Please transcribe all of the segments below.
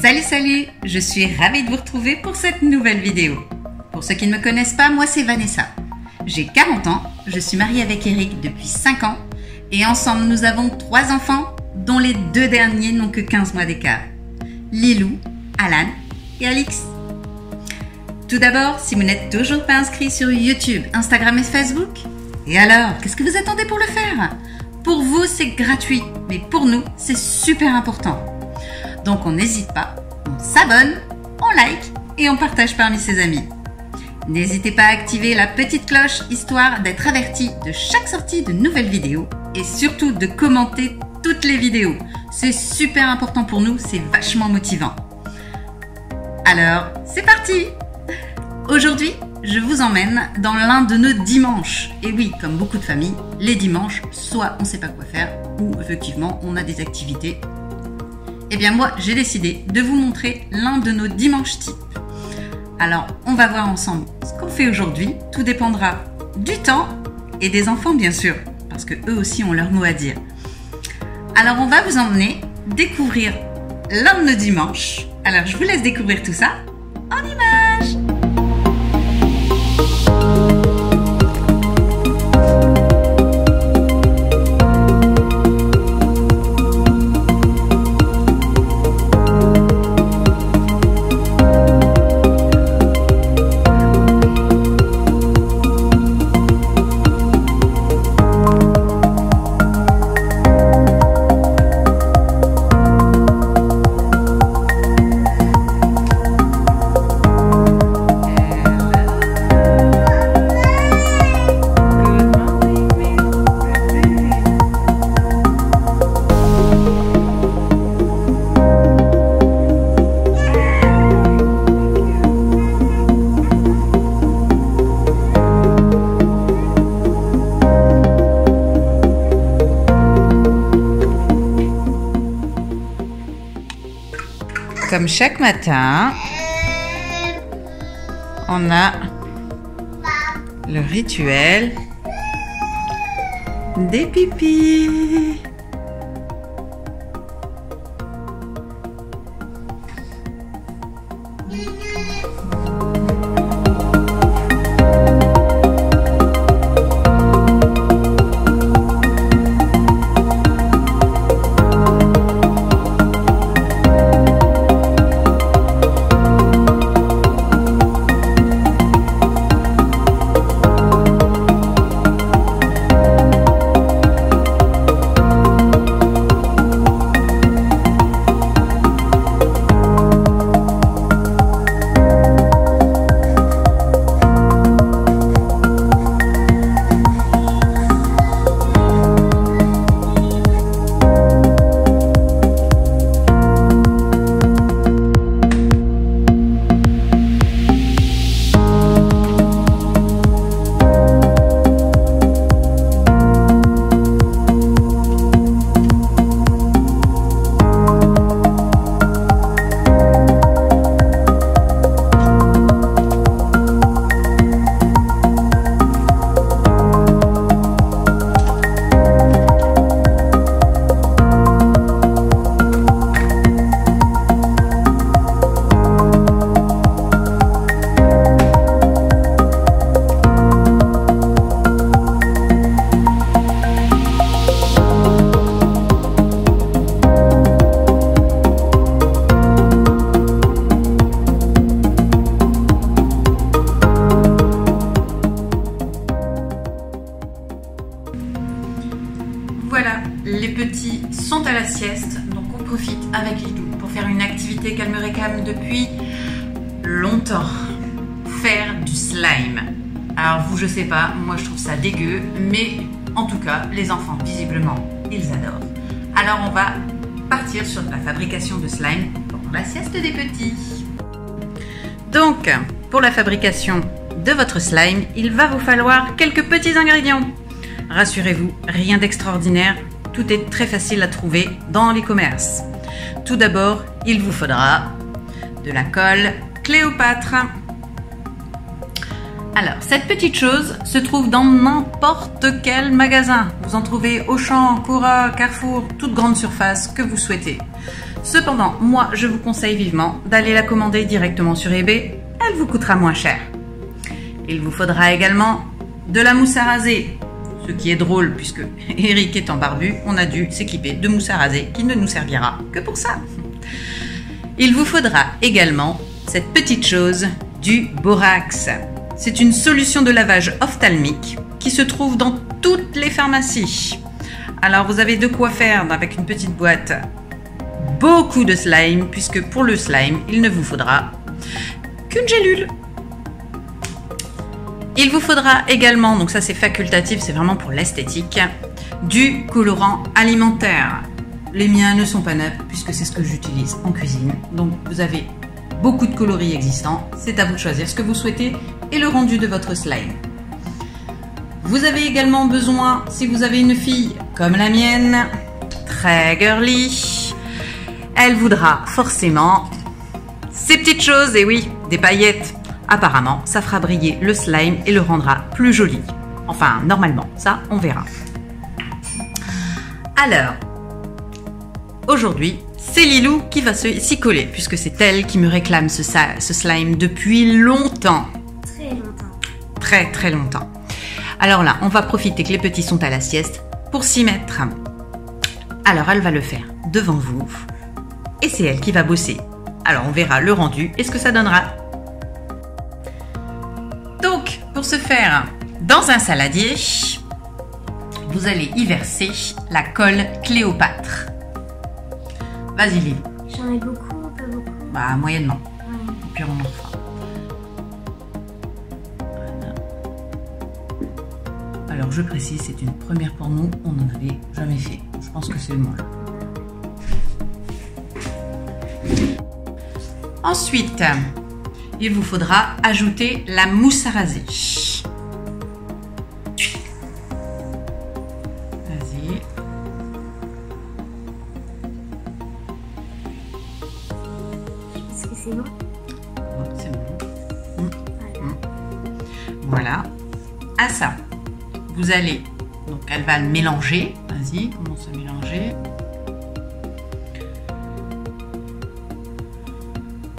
Salut, je suis ravie de vous retrouver pour cette nouvelle vidéo. Pour ceux qui ne me connaissent pas, moi c'est Vanessa. J'ai 40 ans, je suis mariée avec Eric depuis 5 ans et ensemble nous avons 3 enfants dont les 2 derniers n'ont que 15 mois d'écart. Lilou, Alan et Alix. Tout d'abord, si vous n'êtes toujours pas inscrit sur YouTube, Instagram et Facebook, et alors, qu'est-ce que vous attendez pour le faire? Pour vous, c'est gratuit, mais pour nous, c'est super important. Donc on n'hésite pas, on s'abonne, on like et on partage parmi ses amis. N'hésitez pas à activer la petite cloche histoire d'être averti de chaque sortie de nouvelles vidéos et surtout de commenter toutes les vidéos. C'est super important pour nous, c'est vachement motivant. Alors, c'est parti! Aujourd'hui, je vous emmène dans l'un de nos dimanches. Et oui, comme beaucoup de familles, les dimanches, soit on ne sait pas quoi faire, ou effectivement, on a des activités. Eh bien moi, j'ai décidé de vous montrer l'un de nos dimanches types. Alors, on va voir ensemble ce qu'on fait aujourd'hui. Tout dépendra du temps et des enfants, bien sûr, parce que eux aussi ont leur mot à dire. Alors, on va vous emmener découvrir l'un de nos dimanches. Alors, je vous laisse découvrir tout ça en images. Comme chaque matin, on a le rituel des pipis. Voilà, les petits sont à la sieste, donc on profite avec Lilou pour faire une activité qu'elle me réclame depuis longtemps. Faire du slime. Alors vous, je sais pas, moi je trouve ça dégueu, mais en tout cas, les enfants, visiblement, ils adorent. Alors on va partir sur la fabrication de slime pendant la sieste des petits. Donc, pour la fabrication de votre slime, il va vous falloir quelques petits ingrédients. Rassurez-vous, rien d'extraordinaire, tout est très facile à trouver dans les commerces. Tout d'abord, il vous faudra de la colle Cléopâtre. Alors, cette petite chose se trouve dans n'importe quel magasin. Vous en trouvez Auchan, Cora, Carrefour, toute grande surface que vous souhaitez. Cependant, moi, je vous conseille vivement d'aller la commander directement sur eBay. Elle vous coûtera moins cher. Il vous faudra également de la mousse à raser. Ce qui est drôle, puisque Eric étant barbu, on a dû s'équiper de mousse à raser qui ne nous servira que pour ça. Il vous faudra également cette petite chose, du borax. C'est une solution de lavage ophtalmique qui se trouve dans toutes les pharmacies. Alors vous avez de quoi faire avec une petite boîte beaucoup de slime, puisque pour le slime, il ne vous faudra qu'une gélule. Il vous faudra également, donc ça c'est facultatif, c'est vraiment pour l'esthétique, du colorant alimentaire. Les miens ne sont pas neufs puisque c'est ce que j'utilise en cuisine. Donc vous avez beaucoup de coloris existants, c'est à vous de choisir ce que vous souhaitez et le rendu de votre slime. Vous avez également besoin, si vous avez une fille comme la mienne, très girly, elle voudra forcément ces petites choses, et oui, des paillettes. Apparemment, ça fera briller le slime et le rendra plus joli. Enfin, normalement, ça, on verra. Alors, aujourd'hui, c'est Lilou qui va s'y coller, puisque c'est elle qui me réclame ce slime depuis longtemps. Très longtemps. Très, très longtemps. Alors là, on va profiter que les petits sont à la sieste pour s'y mettre. Alors, elle va le faire devant vous. Et c'est elle qui va bosser. Alors, on verra le rendu et ce que ça donnera. Donc, pour ce faire, dans un saladier, vous allez y verser la colle Cléopâtre. Vas-y, Lily. J'en ai beaucoup ou pas beaucoup? Bah, moyennement. Ouais. Et puis, on en fera. Voilà. Alors, je précise, c'est une première pour nous. On n'en avait jamais fait. Je pense que c'est le moins. Ensuite, il vous faudra ajouter la mousse à raser. Vas-y. Est-ce que c'est bon? Ouais, c'est bon. Voilà. Voilà. À ça, vous allez, donc elle va le mélanger. Vas-y, commence à mélanger.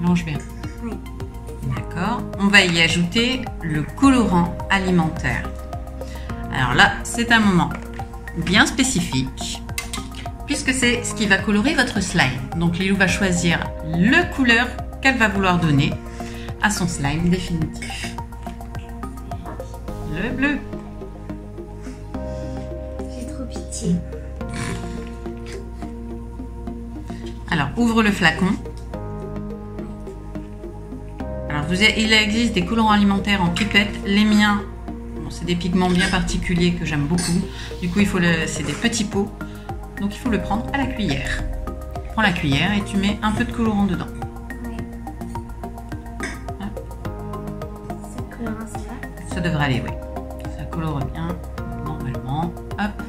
Mélange bien. Oui. D'accord. On va y ajouter le colorant alimentaire. Alors là, c'est un moment bien spécifique, puisque c'est ce qui va colorer votre slime. Donc Lilou va choisir la couleur qu'elle va vouloir donner à son slime définitif. Le bleu. J'ai trop pitié. Alors, ouvre le flacon. Alors, il existe des colorants alimentaires en pipette. Les miens, bon, c'est des pigments bien particuliers que j'aime beaucoup. Du coup, c'est des petits pots. Donc, il faut le prendre à la cuillère. Prends la cuillère et tu mets un peu de colorant dedans. Oui. Ça colore, ça va? Ça devrait aller, oui. Ça colore bien, normalement. Hop.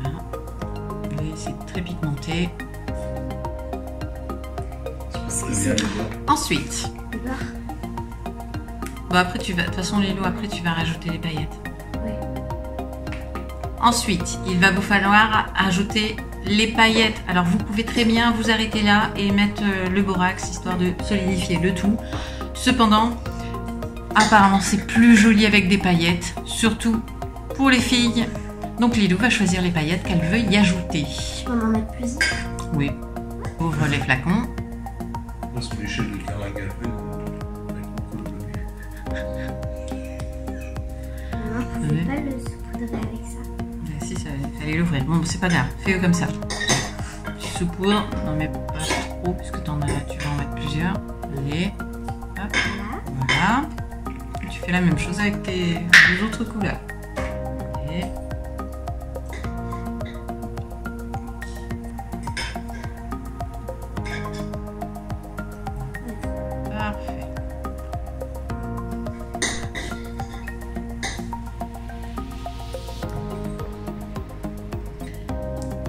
Voilà. Oui, c'est très pigmenté. Je pense que c'est bon. Ensuite, Le beurre? bon, après tu vas, de toute façon Lilou, après tu vas rajouter les paillettes. Oui. Ensuite, il va vous falloir ajouter les paillettes. Alors vous pouvez très bien vous arrêter là et mettre le borax, histoire de solidifier le tout. Cependant, apparemment c'est plus joli avec des paillettes, surtout pour les filles. Donc Lilou va choisir les paillettes qu'elle veut y ajouter. Je peux en mettre plusieurs? Oui. Ouvre les flacons. Parce que l'échelle de Caragal, Maman pouvait pas le saupoudrer avec ça. Si, ça fallait l'ouvrir. Bon, c'est pas grave, fais-le comme ça. Tu saupoudres, n'en mets pas trop, puisque tu vas en mettre plusieurs. Allez, hop, voilà. Et tu fais la même chose avec tes deux autres couleurs. Allez. Parfait.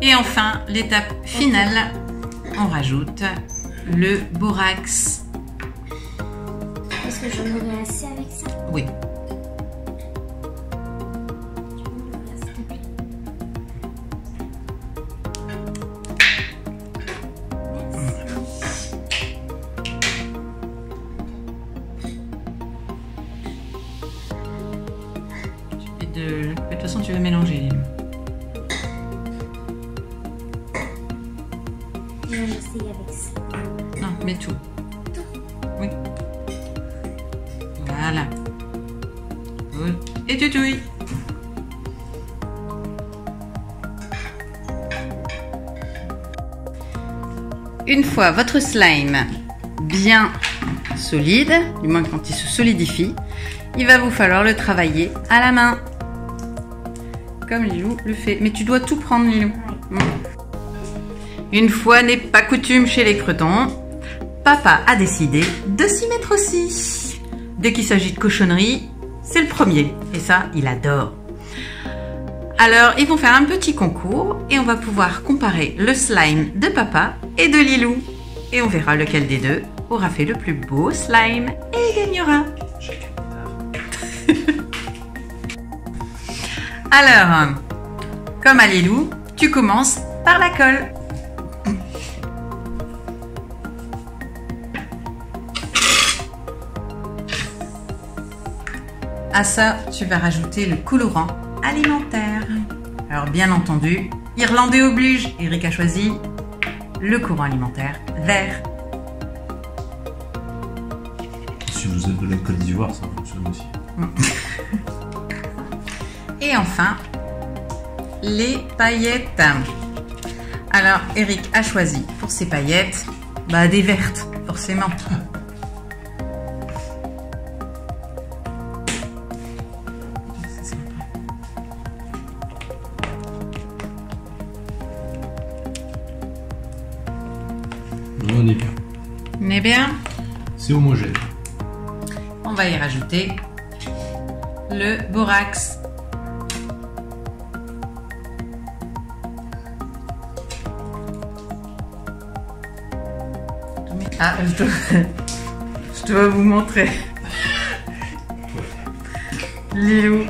Et enfin, l'étape finale, on rajoute le borax. Est-ce que j'en aurais assez avec ça? Oui. De toute façon, tu vas mélanger, Lilou. Je vais essayer avec ça. Non, mets tout. Oui. Voilà. Good. Et tu touilles. Une fois votre slime bien solide, du moins quand il se solidifie, il va vous falloir le travailler à la main. Comme Lilou le fait. Mais tu dois tout prendre, Lilou. Une fois n'est pas coutume chez les cretons, papa a décidé de s'y mettre aussi. Dès qu'il s'agit de cochonnerie, c'est le premier. Et ça, il adore. Alors, ils vont faire un petit concours et on va pouvoir comparer le slime de papa et de Lilou. Et on verra lequel des deux aura fait le plus beau slime et gagnera. Alors, comme à Lilou, tu commences par la colle. À ça, tu vas rajouter le colorant alimentaire. Alors bien entendu, Irlandais oblige, Eric a choisi le colorant alimentaire vert. Si vous êtes de la Côte d'Ivoire, ça fonctionne aussi. Et enfin, les paillettes. Alors Eric a choisi pour ses paillettes des vertes, forcément. On est bien. On est bien. C'est homogène. On va y rajouter le borax. Ah, je dois vous montrer. Lilou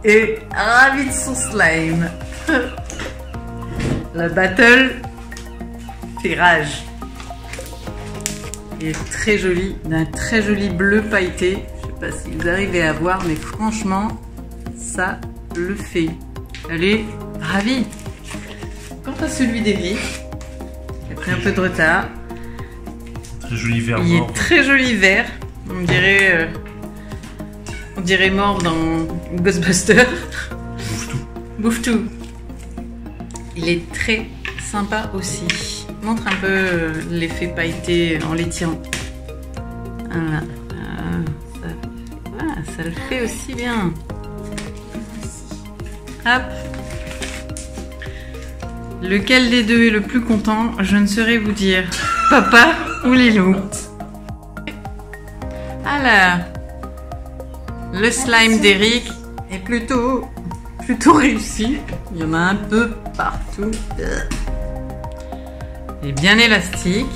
est ravi de son slime. La battle fait rage. Il est très joli, d'un très joli bleu pailleté. Je sais pas si vous arrivez à voir, mais franchement, ça le fait. Elle est ravie. Quant à celui d'Eric, il a pris un peu de retard. Très joli vert. Il mort. est très joli vert. On dirait mort dans Ghostbusters. Bouffe tout. Bouffe tout. Il est très sympa aussi. Montre un peu l'effet pailleté en l'étirant. Voilà. Ça le fait aussi bien. Hop. Lequel des deux est le plus content? Je ne saurais vous dire. Papa ou Lilou? Alors, le slime d'Eric est plutôt réussi. Il y en a un peu partout. Il est bien élastique.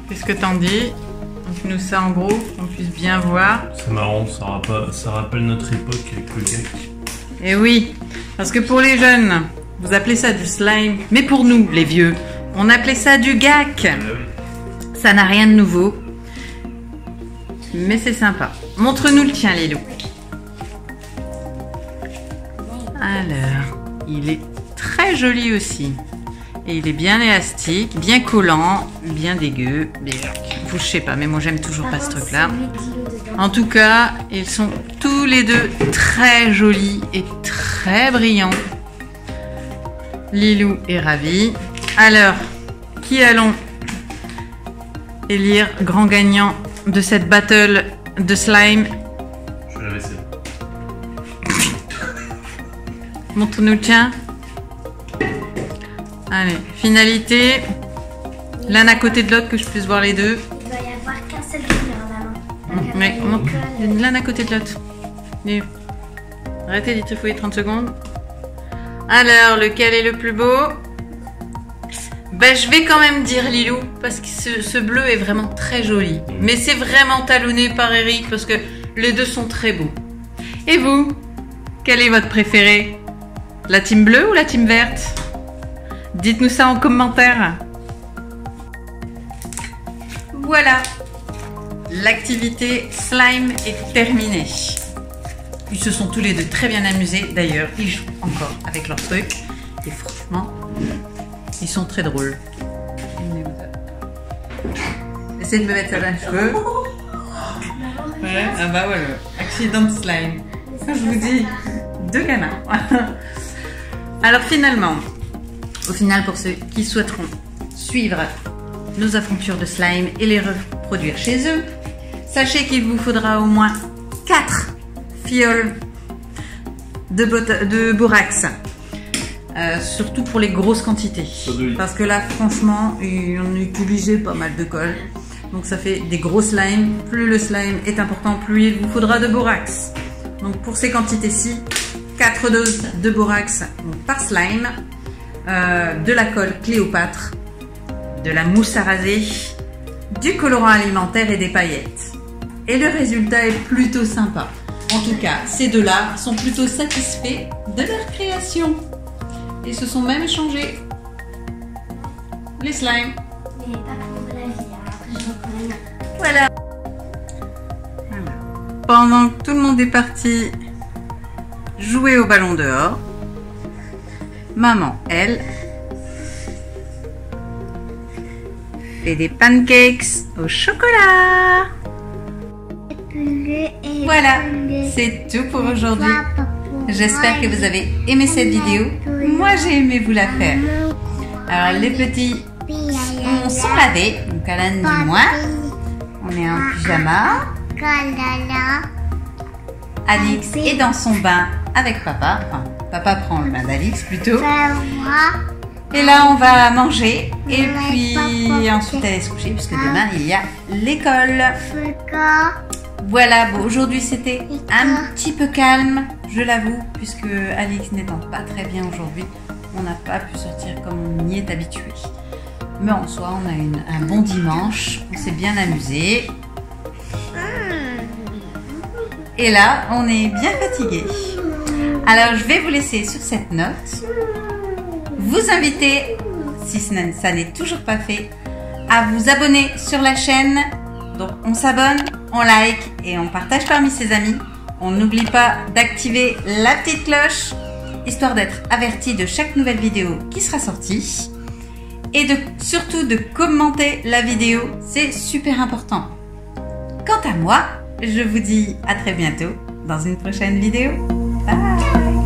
Qu'est-ce que t'en dis? Montre-nous ça en gros, qu'on puisse bien voir. C'est marrant, ça rappelle notre époque avec le gag. Et oui, parce que pour les jeunes, vous appelez ça du slime. Mais pour nous, les vieux, on appelait ça du gac. Ah oui. Ça n'a rien de nouveau. Mais c'est sympa. Montre-nous le tien, Lilou. Alors, il est très joli aussi. Et il est bien élastique, bien collant, bien dégueu. Je sais pas, mais moi j'aime toujours pas ce truc-là. En tout cas, ils sont tous les deux très jolis et très brillants. Lilou est ravi. Alors, qui allons élire grand gagnant de cette battle de slime? Je vais la vaisselle. Montre-nous le tien. Allez, finalité. L'un à côté de l'autre, que je puisse voir les deux. Il va y avoir qu'un seul gagnant là. Mais l'un à côté de l'autre. Arrêtez d'y trifouiller 30 secondes. Alors, lequel est le plus beau? Je vais quand même dire Lilou, parce que ce bleu est vraiment très joli. Mais c'est vraiment talonné par Eric, parce que les deux sont très beaux. Et vous? Quel est votre préféré? La team bleue ou la team verte? Dites-nous ça en commentaire. Voilà. l'activité slime est terminée. Ils se sont tous les deux très bien amusés. D'ailleurs, ils jouent encore avec leurs trucs. Et franchement, ils sont très drôles. Essayez de me mettre ça dans les cheveux. Ouais, ah bah voilà, accident de slime. Ça, je vous dis, deux gamins. Alors finalement, au final, pour ceux qui souhaiteront suivre nos aventures de slime et les reproduire chez eux, sachez qu'il vous faudra au moins 4 fioles de borax. Surtout pour les grosses quantités. Parce que là, franchement, on utilisait pas mal de colle. Donc ça fait des gros slimes. Plus le slime est important, plus il vous faudra de borax. Donc pour ces quantités-ci, 4 doses de borax par slime, de la colle Cléopâtre, de la mousse à raser, du colorant alimentaire et des paillettes. Et le résultat est plutôt sympa. En tout cas, ces deux-là sont plutôt satisfaits de leur création. Ils se sont même échangés les slimes. Mais pas pour la vie, après je reprends. Voilà. Pendant que tout le monde est parti jouer au ballon dehors, maman, elle, fait des pancakes au chocolat. Voilà, c'est tout pour aujourd'hui. J'espère que vous avez aimé cette vidéo. Moi, j'ai aimé vous la faire. Alors, les petits sont lavés. Donc, Alan dit moi. On est en pyjama. Alix est dans son bain avec papa. Enfin, papa prend le bain d'Alix plutôt. Et là, on va manger. Et puis, ensuite, aller se coucher puisque demain, il y a l'école. Voilà, bon, aujourd'hui c'était un petit peu calme, je l'avoue, puisque Alix n'étant pas très bien aujourd'hui, on n'a pas pu sortir comme on y est habitué. Mais en soi, on a eu un bon dimanche, on s'est bien amusé. Et là, on est bien fatigué. Alors, je vais vous laisser sur cette note. Vous inviter, si ça n'est toujours pas fait, à vous abonner sur la chaîne. Donc, on s'abonne, on like et on partage parmi ses amis. On n'oublie pas d'activer la petite cloche, histoire d'être averti de chaque nouvelle vidéo qui sera sortie. Et surtout de commenter la vidéo, c'est super important. Quant à moi, je vous dis à très bientôt dans une prochaine vidéo. Bye!